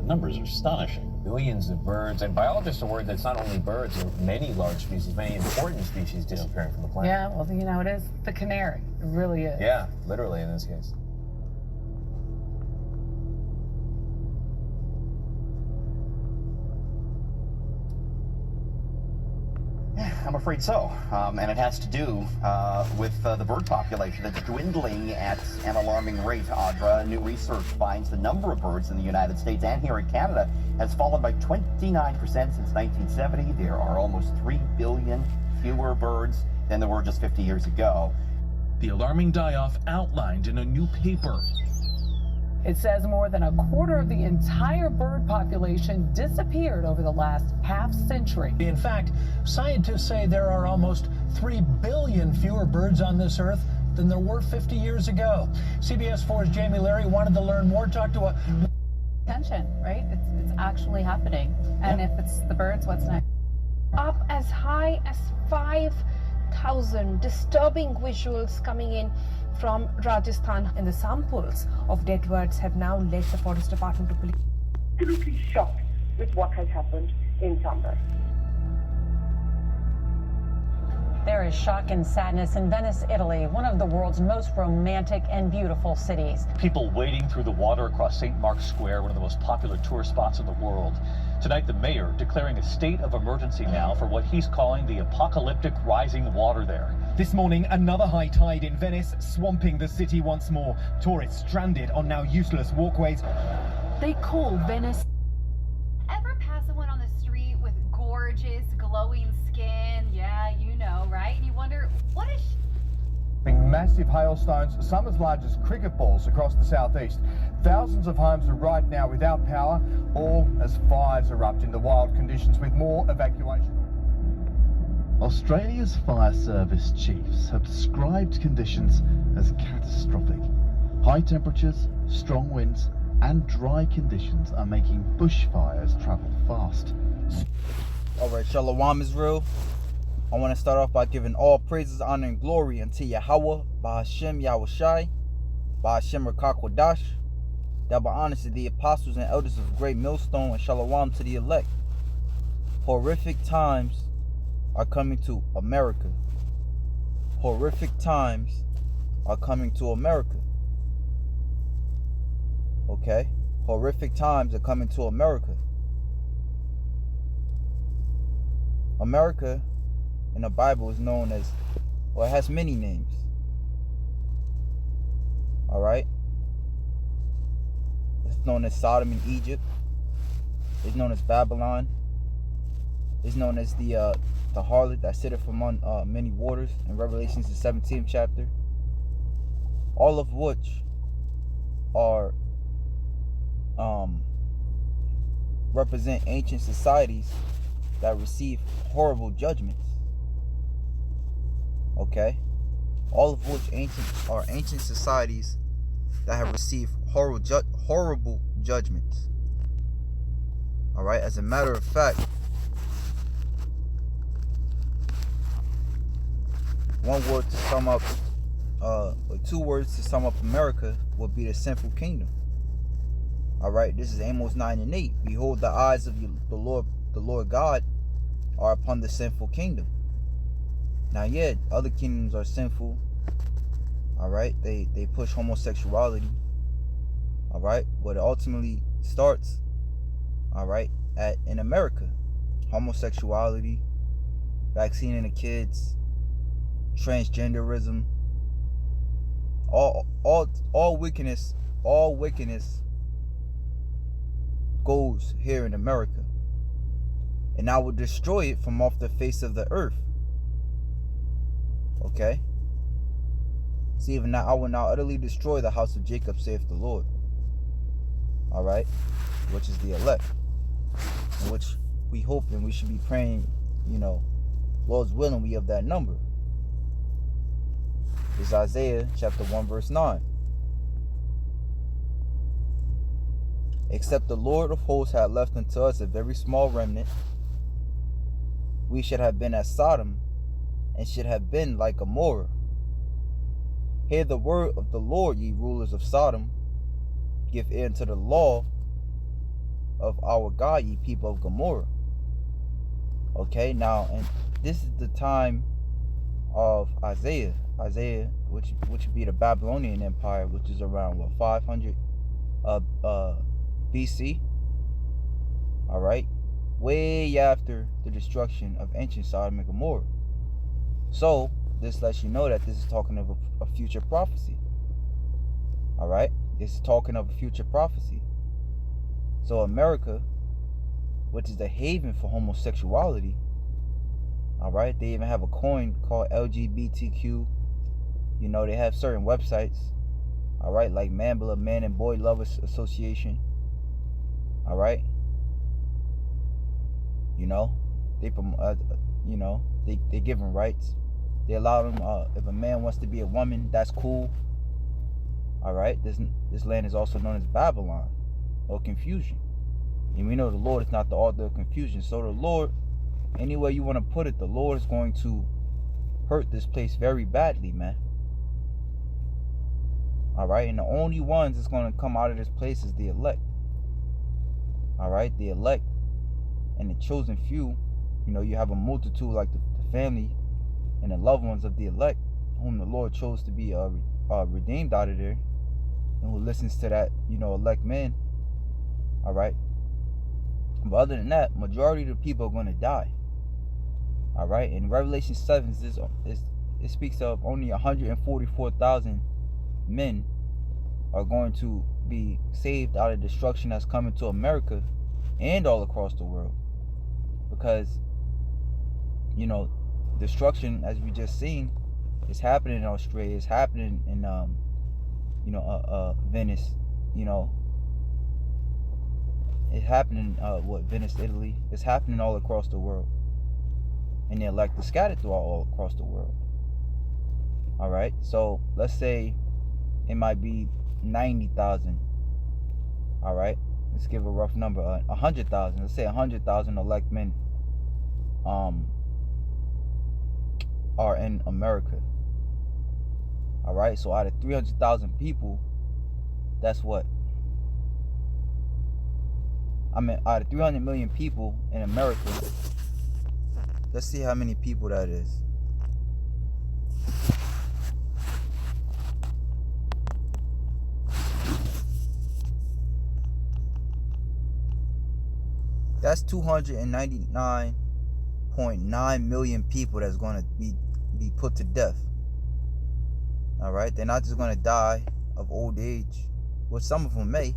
Numbers are astonishing. Billions of birds, and biologists are worried that it's not only birds, there are many large species, many important species disappearing from the planet. Yeah, well, you know, it is the canary. It really is. Yeah, literally in this case. I'm afraid so, and it has to do with the bird population that's dwindling at an alarming rate, Audra. New research finds the number of birds in the United States and here in Canada has fallen by 29% since 1970. There are almost 3 billion fewer birds than there were just 50 years ago. The alarming die-off outlined in a new paper. It says more than a quarter of the entire bird population disappeared over the last half century. In fact, scientists say there are almost 3 billion fewer birds on this earth than there were 50 years ago. CBS 4's Jamie Leary wanted to learn more, talk to a... Attention, right? It's actually happening. And if it's the birds, what's next? Up as high as 5,000 disturbing visuals coming in from Rajasthan, and the samples of dead birds have now led the Forest Department to police. Absolutely shocked with what has happened in Sambor. There is shock and sadness in Venice, Italy, one of the world's most romantic and beautiful cities. People wading through the water across St. Mark's Square, one of the most popular tourist spots in the world. Tonight, the mayor declaring a state of emergency now for what he's calling the apocalyptic rising water there. This morning, another high tide in Venice, swamping the city once more. Tourists stranded on now useless walkways. They call Venice. Ever pass someone on the street with gorgeous, glowing skin? Yeah, you know, right? And you wonder, what is Massive hailstones, some as large as cricket balls across the southeast. Thousands of homes are right now without power, all as fires erupt in the wild conditions with more evacuation. Australia's fire service chiefs have described conditions as catastrophic. High temperatures, strong winds and dry conditions are making bushfires travel fast. Alright, Shalom Israel. I want to start off by giving all praises, honor, and glory unto YAHAWAH, BAHASHAM, YAHAWASHI, BAHASHAM Rakakwadash. Double honors to the apostles and elders of Great Millstone, and Shalom to the elect. Horrific times are coming to America. Horrific times are coming to America. Okay? Horrific times are coming to America. America in the Bible is known as, well, it has many names. Alright? It's known as Sodom and Egypt. It's known as Babylon. It's known as the harlot that sitteth among many waters in Revelations, the 17th chapter. All of which are represent ancient societies that receive horrible judgments. Okay? All of which are ancient societies that have received horrible judgments. Alright? As a matter of fact, one word to sum up, or 2 words to sum up America would be the sinful kingdom. Alright? This is Amos 9:8. Behold, the eyes of the Lord God are upon the sinful kingdom. Now, yeah, other kingdoms are sinful. Alright, they push homosexuality. Alright, but it ultimately starts, alright, in America. Homosexuality, vaccinating the kids, transgenderism, all wickedness goes here in America. And I will destroy it from off the face of the earth. Okay? See, even now I will now utterly destroy the house of Jacob, saith the Lord. Alright? Which is the elect. In which we hope and we should be praying, you know, Lord's willing, we of that number. This is Isaiah chapter 1 verse 9. Except the Lord of hosts had left unto us a very small remnant, we should have been as Sodom, and should have been like Gomorrah. Hear the word of the Lord, ye rulers of Sodom. Give ear unto the law of our God, ye people of Gomorrah. Okay, now, and this is the time of Isaiah, which would be the Babylonian Empire, which is around what, 500 BC. All right, way after the destruction of ancient Sodom and Gomorrah. So this lets you know that this is talking of a future prophecy. All right, this is talking of a future prophecy. So America, which is the haven for homosexuality, all right, they even have a coin called LGBTQ. You know, they have certain websites, all right, like Mambla, Man and Boy Lovers Association. All right, you know, they give them rights. They allow them, if a man wants to be a woman, that's cool. All right, this land is also known as Babylon, or confusion. And we know the Lord is not the author of confusion. So the Lord, any way you want to put it, the Lord is going to hurt this place very badly, man. All right, and the only ones that's going to come out of this place is the elect. All right, the elect and the chosen few. You know, you have a multitude like the family and the loved ones of the elect, whom the Lord chose to be redeemed out of there, and who listens to that, you know, elect man. All right, but other than that, majority of the people are going to die. All right, in Revelation 7, it speaks of only 144,000 men are going to be saved out of destruction that's coming to America and all across the world, because, you know, destruction, as we just seen, is happening in Australia, it's happening in Venice, you know, it's happening Venice, Italy. It's happening all across the world, and the elect are scattered throughout all across the world. All right, so let's say it might be 90,000. All right, let's give a rough number, 100,000. Let's say 100,000 elect men are in America. All right, so out of 300,000 people, that's what? I mean, out of 300 million people in America, let's see how many people that is. That's 299.9 million people that's going to be put to death. All right, they're not just going to die of old age, which some of them may.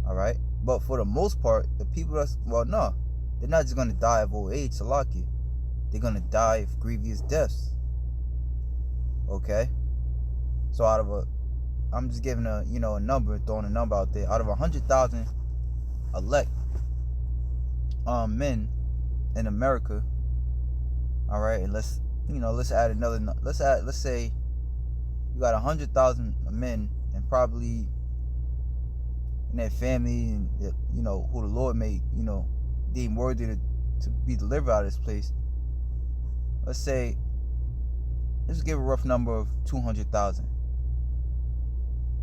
All right, but for the most part, the people that's, well, no, they're not just going to die of old age, Salaki. They're going to die of grievous deaths. Okay, so out of I'm just giving a number, throwing a number out there. Out of 100,000 elect men in America, all right, and let's add another. Let's say you got 100,000 men, and probably in their family, and who the Lord may deem worthy to be delivered out of this place. Let's give a rough number of 200,000.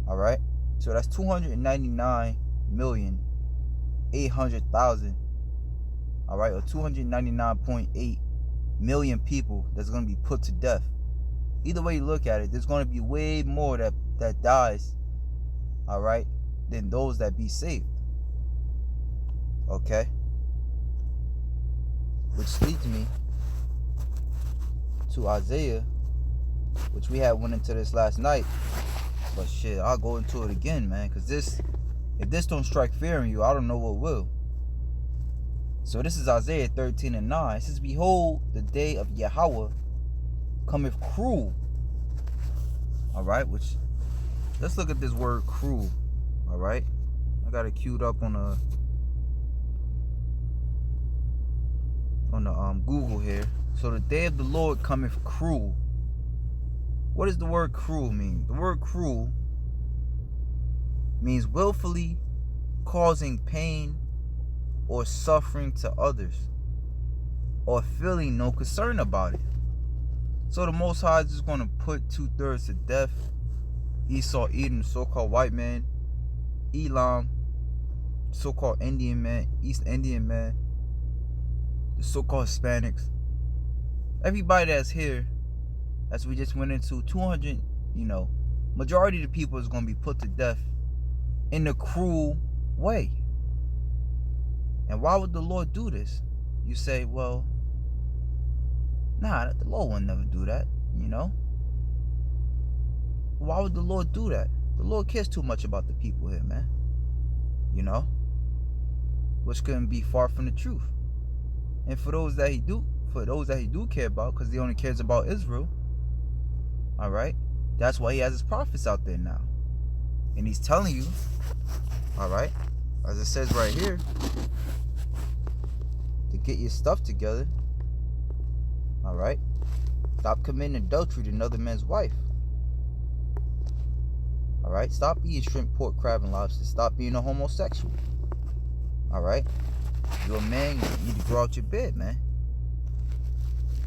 All right, so that's 299,800,000. All right, or 299.8 million people that's going to be put to death. Either way you look at it, there's going to be way more that dies, all right, than those that be saved. Okay, which leads me to Isaiah, which we had went into this last night, but shit, I'll go into it again, man, because if this don't strike fear in you, I don't know what will. So this is Isaiah 13:9. It says, behold, the day of Yahawah cometh cruel. All right, which, let's look at this word cruel. All right, I got it queued up on the Google here. So the day of the Lord cometh cruel. What does the word cruel mean? The word cruel means willfully causing pain or suffering to others, or feeling no concern about it. So the Most High is just going to put 2/3 to death. Esau, Edom, the so-called white man, Elam, so-called Indian man, East Indian man, the so-called Hispanics, everybody that's here, as we just went into, 200, majority of the people is going to be put to death in a cruel way. And why would the Lord do this? You say, well, nah, the Lord would never do that, Why would the Lord do that? The Lord cares too much about the people here, man. Which couldn't be far from the truth. And for those that he do care about, because he only cares about Israel, all right, that's why he has his prophets out there now. And he's telling you, all right, as it says right here, to get your stuff together, all right, stop committing adultery to another man's wife. All right, stop eating shrimp, pork, crab, and lobster. Stop being a homosexual. All right, you're a man, you need to grow out your beard, man.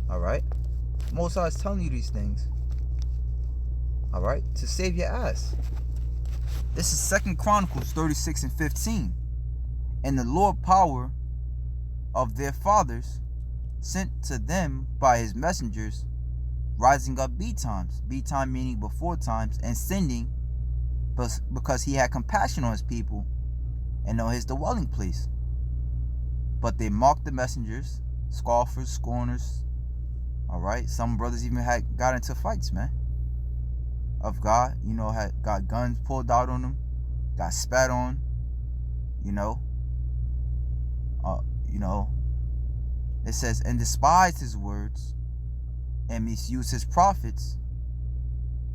All right, Most High is telling you these things, all right, to save your ass. This is 2 Chronicles 36 and 15. And the Lord power of their fathers sent to them by his messengers, rising up betimes, betime meaning before times, and sending, because he had compassion on his people and on his dwelling place. But they mocked the messengers, scoffers, scorners. All right, some brothers even got into fights, man, of God. Had got guns pulled out on them, got spat on. It says, and despised his words and misused his prophets,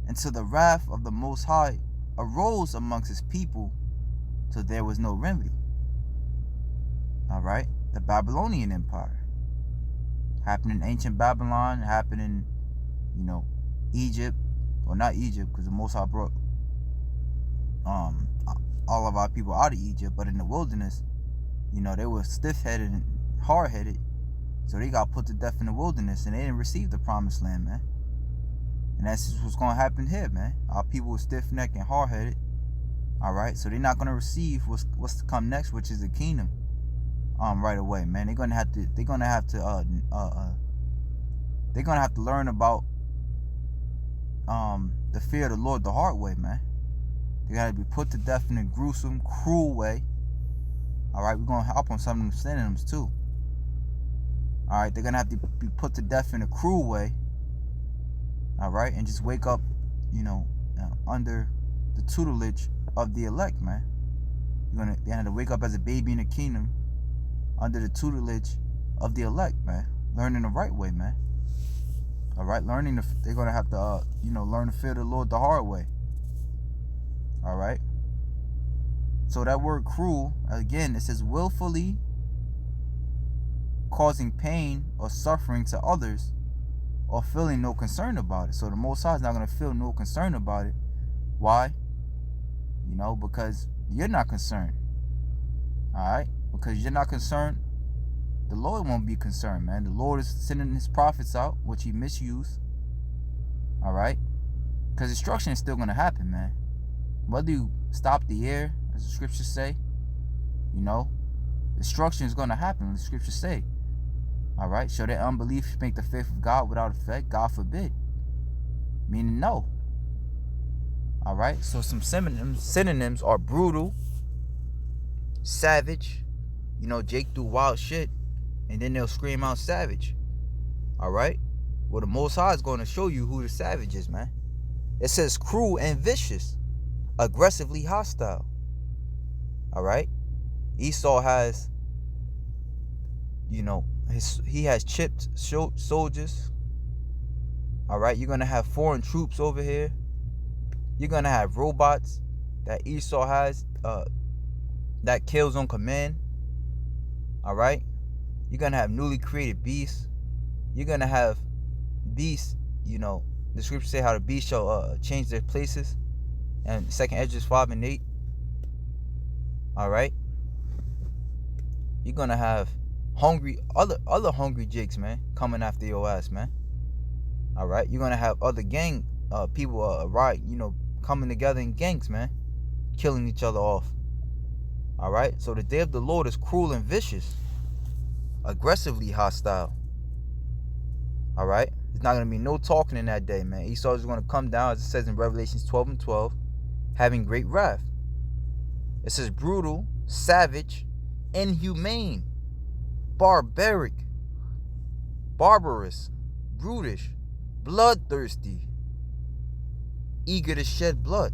until the wrath of the Most High arose amongst his people, till there was no remedy. All right, the Babylonian Empire happened in ancient Babylon, happened in, Egypt, or not Egypt, because the Most High brought all of our people out of Egypt, but in the wilderness, they were stiff-headed and hard-headed, so they got put to death in the wilderness, and they didn't receive the promised land, man. And that's just what's going to happen here, man. Our people were stiff-necked and hard-headed, all right, so they're not going to receive what's to come next, which is the kingdom, right away, man. They're going to have to learn about the fear of the Lord the hard way, man. They got to be put to death in a gruesome, cruel way. All right, we're going to hop on some of them synonyms too. All right, they're going to have to be put to death in a cruel way. All right, and just wake up, under the tutelage of the elect, man. They're going to have to wake up as a baby in the kingdom under the tutelage of the elect, man. Learning the right way, man. All right, they're going to have to, learn to fear the Lord the hard way. All right. So that word cruel, again, it says willfully causing pain or suffering to others, or feeling no concern about it. So the Most High is not going to feel no concern about it. Why? Because you're not concerned. All right? Because you're not concerned, the Lord won't be concerned, man. The Lord is sending his prophets out, which he misused. All right? Because destruction is still going to happen, man. Whether you stop the air, as the scriptures say, destruction is going to happen, the scriptures say. All right? Shall their unbelief make the faith of God without effect? God forbid. Meaning no. All right? So some synonyms are brutal, savage. Jake do wild shit, and then they'll scream out savage. All right? Well, the Most High is going to show you who the savage is, man. It says cruel and vicious, aggressively hostile. All right? Esau has, he has chipped soldiers. All right? You're going to have foreign troops over here. You're going to have robots that Esau has that kills on command. All right? You're going to have newly created beasts. You're going to have beasts, the scriptures say how the beasts shall change their places. And 2nd Esdras 5 and 8. All right? You're going to have other hungry jigs, man, coming after your ass, man. All right? You're going to have other gang people, coming together in gangs, man, killing each other off. All right. So the day of the Lord is cruel and vicious, aggressively hostile. All right. There's not going to be no talking in that day, man. Esau is going to come down, as it says in Revelations 12:12, having great wrath. It says brutal, savage, inhumane, barbaric, barbarous, brutish, bloodthirsty, eager to shed blood.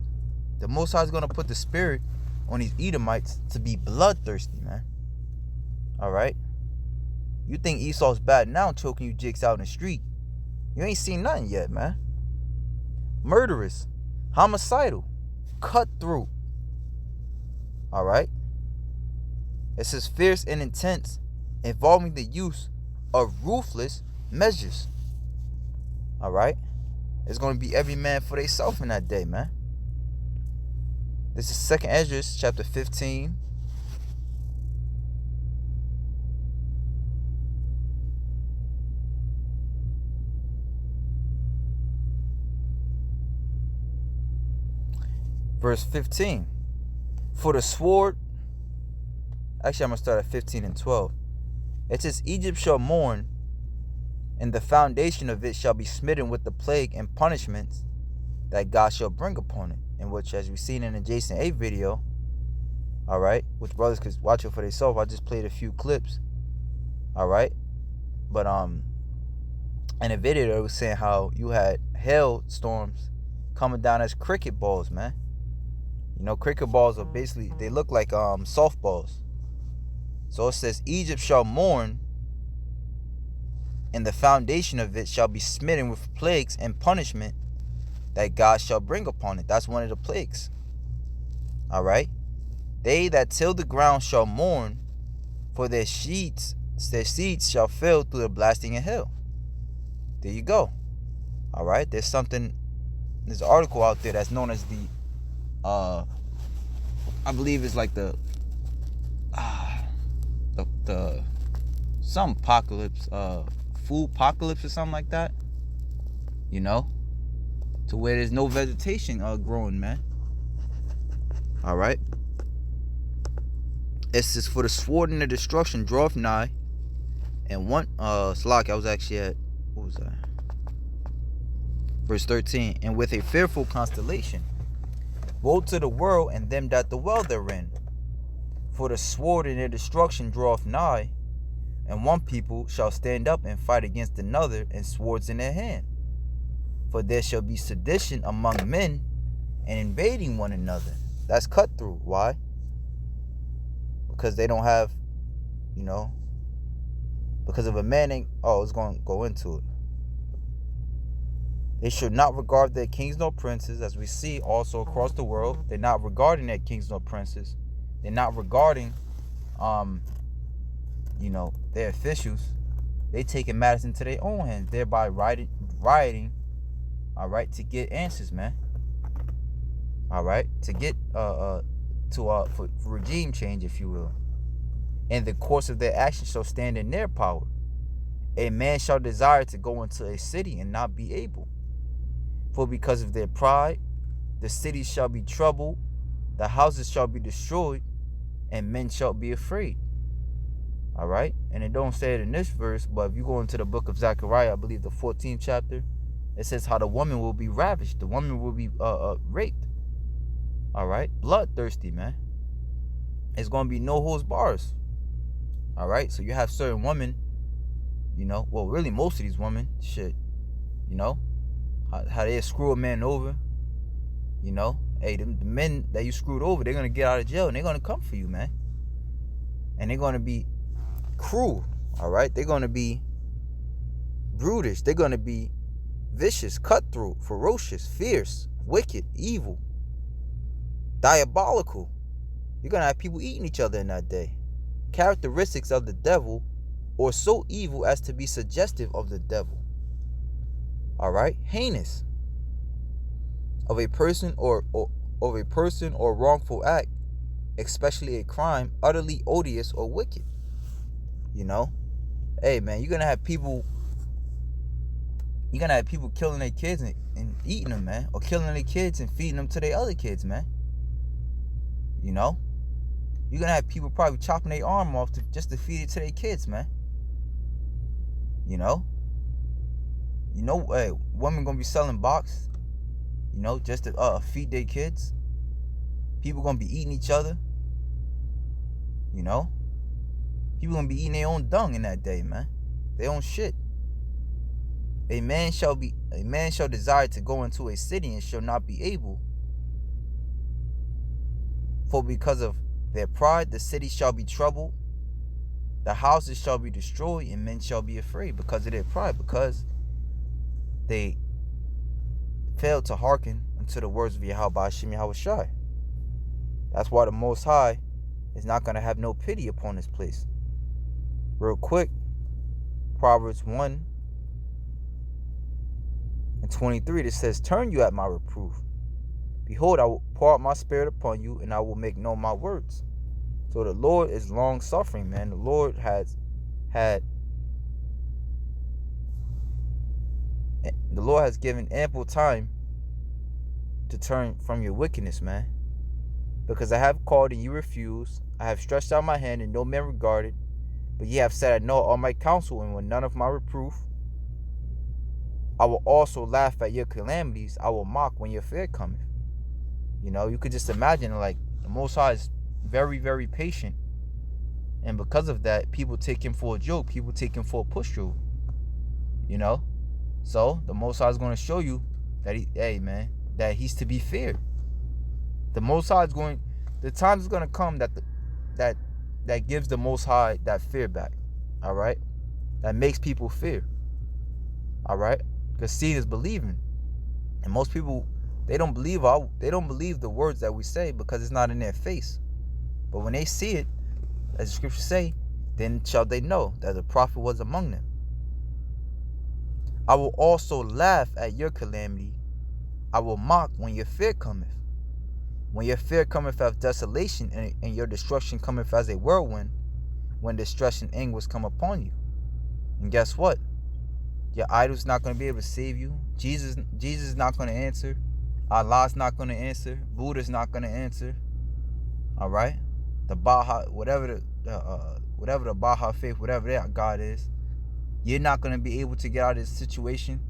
The Most High is going to put the spirit on these Edomites to be bloodthirsty, man. All right. You think Esau's bad now, choking you jigs out in the street. You ain't seen nothing yet, man. Murderous, homicidal, cutthroat. All right. It says fierce and intense, involving the use of ruthless measures. All right. It's going to be every man for themselves in that day, man. This is 2nd Ezra chapter 15. Verse 15. For the sword, actually I'm going to start at 15 and 12. It says, Egypt shall mourn, and the foundation of it shall be smitten with the plague and punishments that God shall bring upon it. In which, as we've seen in the Jason A video, all right, which brothers could watch it for themselves. I just played a few clips, all right. But in a video, it was saying how you had hailstorms coming down as cricket balls, man. You know, cricket balls are basically, they look like softballs. So it says, Egypt shall mourn, and the foundation of it shall be smitten with plagues and punishment that God shall bring upon it. That's one of the plagues. All right. They that till the ground shall mourn, for their seeds shall fail through the blasting of hell. There you go. All right. There's an article out there that's known as the I believe it's like the some apocalypse, food apocalypse or something like that. You know, to where there's no vegetation growing, man. All right. It says, for the sword and the destruction draweth nigh, and one Slack, I was actually at, what was that? Verse 13, and with a fearful constellation. Woe to the world and them that dwell therein. For the sword and their destruction draweth nigh, and one people shall stand up and fight against another, and swords in their hand. For there shall be sedition among men, and invading one another. That's cut through. Why? Because they don't have, you know, because if a man ain't, it's going to go into it. They should not regard their kings nor princes, as we see also across the world. They're not regarding their kings nor princes. They're not regarding, you know, their officials. They taking matters into their own hands, thereby rioting, all right, to get answers, man. All right, to get for regime change, if you will. And the course of their actions shall stand in their power. A man shall desire to go into a city and not be able. For because of their pride, the cities shall be troubled, the houses shall be destroyed, and men shall be afraid. All right? And it don't say it in this verse, but if you go into the book of Zechariah, I believe the 14th chapter, it says how the woman will be ravished. The woman will be raped. All right? Bloodthirsty, man. It's going to be no holds bars. All right? So you have certain women, you know, well, really most of these women, shit, you know, how they screw a man over, you know. Hey, the men that you screwed over, they're going to get out of jail and they're going to come for you, man. And they're going to be cruel, all right? They're going to be brutish. They're going to be vicious, cutthroat, ferocious, fierce, wicked, evil, diabolical. You're going to have people eating each other in that day. Characteristics of the devil, or so evil as to be suggestive of the devil. All right? Heinous. Of a person or wrongful act, especially a crime, utterly odious or wicked. You know? Hey, man, you're going to have people killing their kids and eating them, man. Or killing their kids and feeding them to their other kids, man. You know? you're gonna have people probably chopping their arm off just to feed it to their kids, man. You know, hey, women gonna be selling box, you know, just to feed their kids. People gonna be eating each other. You know, people gonna be eating their own dung in that day, man. Their own shit. A man shall desire to go into a city and shall not be able. For because of their pride, the city shall be troubled, the houses shall be destroyed, and men shall be afraid because of their pride, because they failed to hearken unto the words of YAHAWASHI. That's why the Most High is not going to have no pity upon this place. Real quick, Proverbs 1:23, that says, turn you at my reproof. Behold, I will pour out my spirit upon you, and I will make known my words. So the Lord is long suffering, man. The Lord has given ample time to turn from your wickedness, man. Because I have called and you refused. I have stretched out my hand and no man regarded. But ye have said, I know all my counsel, and with none of my reproof. I will also laugh at your calamities. I will mock when your fear cometh. You know, you could just imagine, like, the Most High is very, very patient. And because of that, people take him for a joke. People take him for a push through. You know? So, the Most High is going to show you that, that he's to be feared. The Most High is going... The time is going to come that gives the Most High that fear back. All right? That makes people fear. All right? Because seeing is believing. And most people, they don't believe the words that we say because it's not in their face. But when they see it, as the scriptures say, then shall they know that the prophet was among them. I will also laugh at your calamity. I will mock when your fear cometh. When your fear cometh as desolation, and your destruction cometh as a whirlwind, when distress and anguish come upon you. And guess what? Your idol's not going to be able to save you. Jesus is not going to answer. Allah's not going to answer. Buddha's not going to answer. All right? The Baha, whatever the Baha faith, whatever that God is, you're not going to be able to get out of this situation.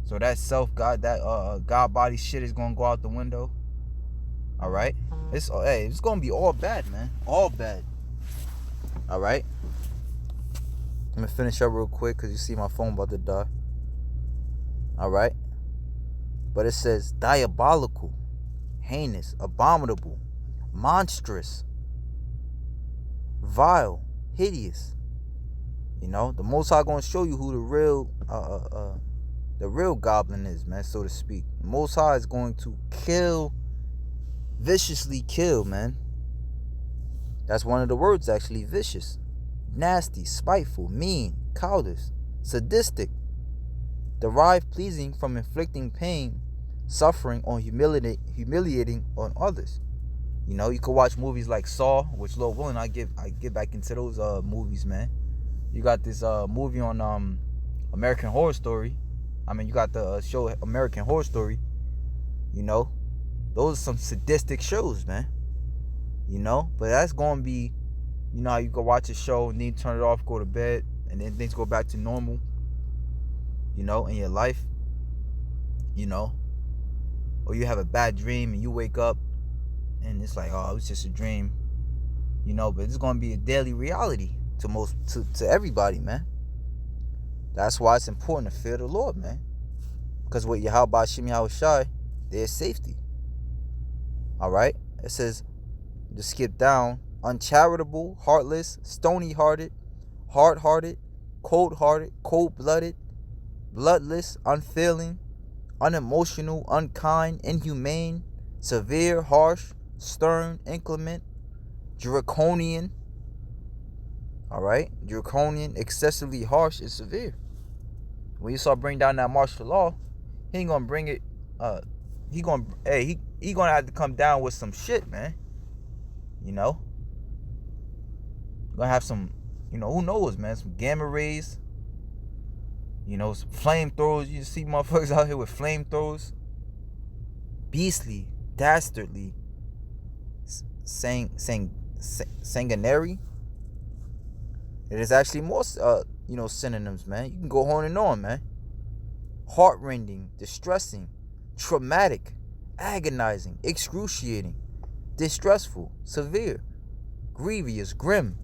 So that self-God, that God body shit is going to go out the window. All right? It's going to be all bad, man. All bad. All right? I'm going to finish up real quick because you see my phone about to die. All right? But it says diabolical, heinous, abominable, monstrous, vile, hideous. You know, the Most High going to show you who the real goblin is, man, so to speak. The Most High is going to kill, viciously kill, man. That's one of the words, actually, vicious. Nasty, spiteful, mean, callous, sadistic, derived pleasing from inflicting pain, suffering, or humiliating on others. You know, you could watch movies like Saw, which, Lord willing, I get back into those movies, man. You got this movie on American Horror Story. I mean, you got the show American Horror Story. You know, those are some sadistic shows, man. You know, but that's going to be, you know how you go watch a show and then you turn it off, go to bed, and then things go back to normal, you know, in your life, you know. Or you have a bad dream and you wake up and it's like, oh, it was just a dream, you know. But it's going to be a daily reality to everybody, man. That's why it's important to fear the Lord, man. Because with YAHAWASHI, there's safety. All right? It says, just skip down, uncharitable, heartless, stony-hearted, hard-hearted, cold-hearted, cold-blooded, bloodless, unfeeling, unemotional, unkind, inhumane, severe, harsh, stern, inclement, draconian. All right? Draconian, excessively harsh, and severe. When you start bringing down that martial law, he ain't gonna bring it. He gonna have to come down with some shit, man. You know, gonna have some, you know, who knows, man, some gamma rays. You know, some flamethrowers. You see motherfuckers out here with flamethrowers. Beastly, dastardly, saying sanguinary. It is actually more, synonyms, man. You can go on and on, man. Heart-rending, distressing, traumatic, agonizing, excruciating, distressful, severe, grievous, grim.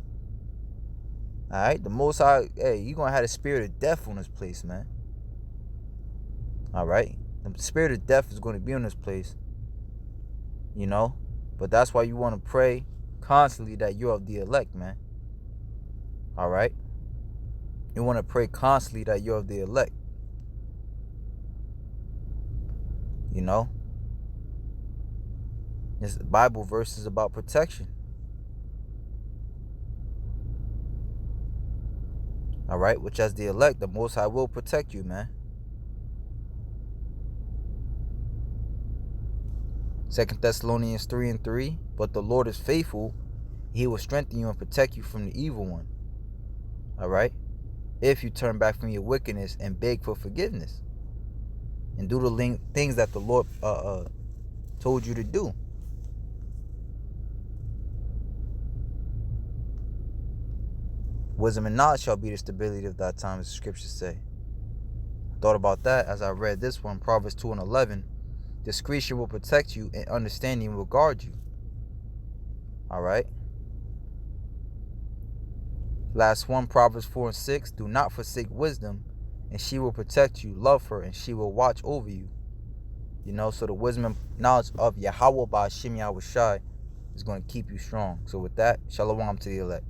Alright, the Most High, hey, you're going to have the spirit of death on this place, man. Alright, the spirit of death is going to be on this place. But that's why you want to pray constantly that you're of the elect, man. Alright? You want to pray constantly that you're of the elect. This Bible verse is about protection. Alright? Which as the elect, the Most High will protect you, man. 2 Thessalonians 3:3, but the Lord is faithful. He will strengthen you and protect you from the evil one. Alright? If you turn back from your wickedness and beg for forgiveness. And do the things that the Lord told you to do. Wisdom and knowledge shall be the stability of that time, as the scriptures say. I thought about that as I read this one, Proverbs 2:11. Discretion will protect you and understanding will guard you. Alright? Last one, Proverbs 4:6. Do not forsake wisdom, and she will protect you. Love her, and she will watch over you. So the wisdom and knowledge of YAHAWAH BAHASHAM YAHAWASHI is going to keep you strong. So with that, shalom to the elect.